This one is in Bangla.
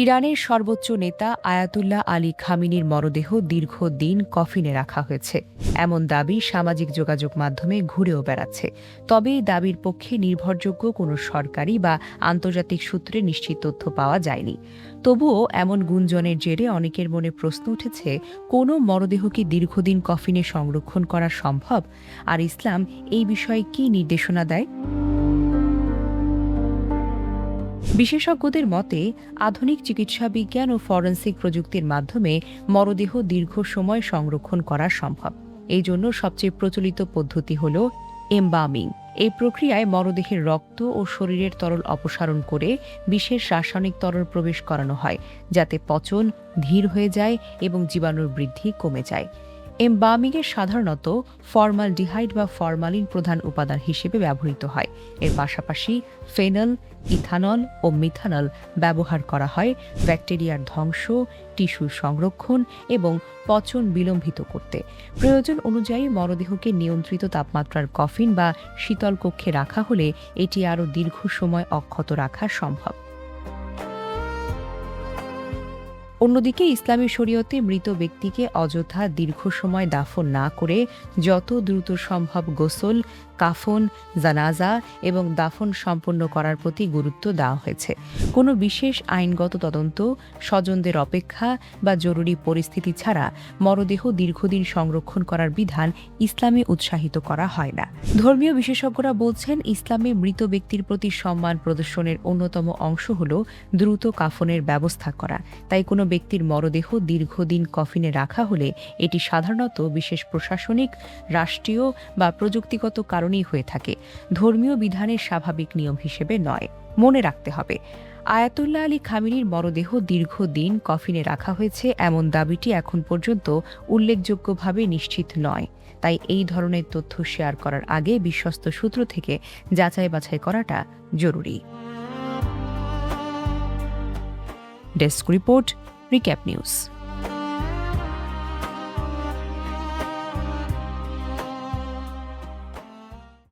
ইরানের সর্বোচ্চ নেতা আয়াতুল্লাহ আলী খামিনির মরদেহ দীর্ঘদিন কফিনে রাখা হয়েছে এমন দাবি সামাজিক যোগাযোগ মাধ্যমে ঘুরেও বেড়াচ্ছে। তবে এই দাবির পক্ষে নির্ভরযোগ্য কোনো সরকারি বা আন্তর্জাতিক সূত্রে নিশ্চিত তথ্য পাওয়া যায়নি। তবুও এমন গুঞ্জনের জেরে অনেকের মনে প্রশ্ন উঠেছে, কোনো মরদেহ কি দীর্ঘদিন কফিনে সংরক্ষণ করা সম্ভব? আর ইসলাম এই বিষয়ে কী নির্দেশনা দেয়? বিশেষজ্ঞদের মতে, আধুনিক চিকিৎসা বিজ্ঞান ও ফরেনসিক প্রযুক্তির মাধ্যমে মরদেহ দীর্ঘ সময় সংরক্ষণ করা সম্ভব। এই জন্য সবচেয়ে প্রচলিত পদ্ধতি হল এমবামিং। এই প্রক্রিয়ায় মরদেহের রক্ত ও শরীরের তরল অপসারণ করে বিশেষ রাসায়নিক তরল প্রবেশ করানো হয়, যাতে পচন ধীর হয়ে যায় এবং জীবাণুর বৃদ্ধি কমে যায়। এমবামিংয়ে সাধারণত ফরমালডিহাইড বা ফরমালিন প্রধান উপাদান হিসেবে ব্যবহৃত হয়। এর পাশাপাশি ফেনল, ইথানল ও মিথানল ব্যবহার করা হয় ব্যাকটেরিয়ার ধ্বংস, টিস্যু সংরক্ষণ এবং পচন বিলম্বিত করতে। প্রয়োজন অনুযায়ী মরদেহকে নিয়ন্ত্রিত তাপমাত্রার কফিন বা শীতল কক্ষে রাখা হলে এটি আরও দীর্ঘ সময় অক্ষত রাখা সম্ভব। অন্যদিকে ইসলামী শরীয়তে মৃত ব্যক্তিকে অযথা দীর্ঘ সময় দাফন না করে যত দ্রুত সম্ভব গোসল, কাফন, জানাজা এবং দাফন সম্পন্ন করার প্রতি গুরুত্ব দেওয়া হয়েছে। কোনো বিশেষ আইনগত তদন্ত, স্বজনদের অপেক্ষা বা জরুরি পরিস্থিতি ছাড়া মরদেহ দীর্ঘদিন সংরক্ষণ করার বিধান ইসলামে উৎসাহিত করা হয় না। ধর্মীয় বিশেষজ্ঞরা বলছেন, ইসলামে মৃত ব্যক্তির প্রতি সম্মান প্রদর্শনের অন্যতম অংশ হল দ্রুত কাফনের ব্যবস্থা করা। তাই কোনো ব্যক্তির মরদেহ দীর্ঘদিন কফিনে রাখা হলে এটি সাধারণত বিশেষ প্রশাসনিক, রাষ্ট্রীয় বা প্রযুক্তিগত কারণেই হয়ে থাকে, ধর্মীয় বিধানের স্বাভাবিক নিয়ম হিসেবে নয়। মনে রাখতে হবে, আয়াতুল্লাহ আলী খামিনির মরদেহ দীর্ঘদিন কফিনে রাখা হয়েছে এমন দাবিটি এখন পর্যন্ত উল্লেখযোগ্যভাবে নিশ্চিত নয়। তাই এই ধরনের তথ্য শেয়ার করার আগে বিশ্বস্ত সূত্র থেকে যাচাই বাছাই করাটা জরুরি। Desk report, recap news.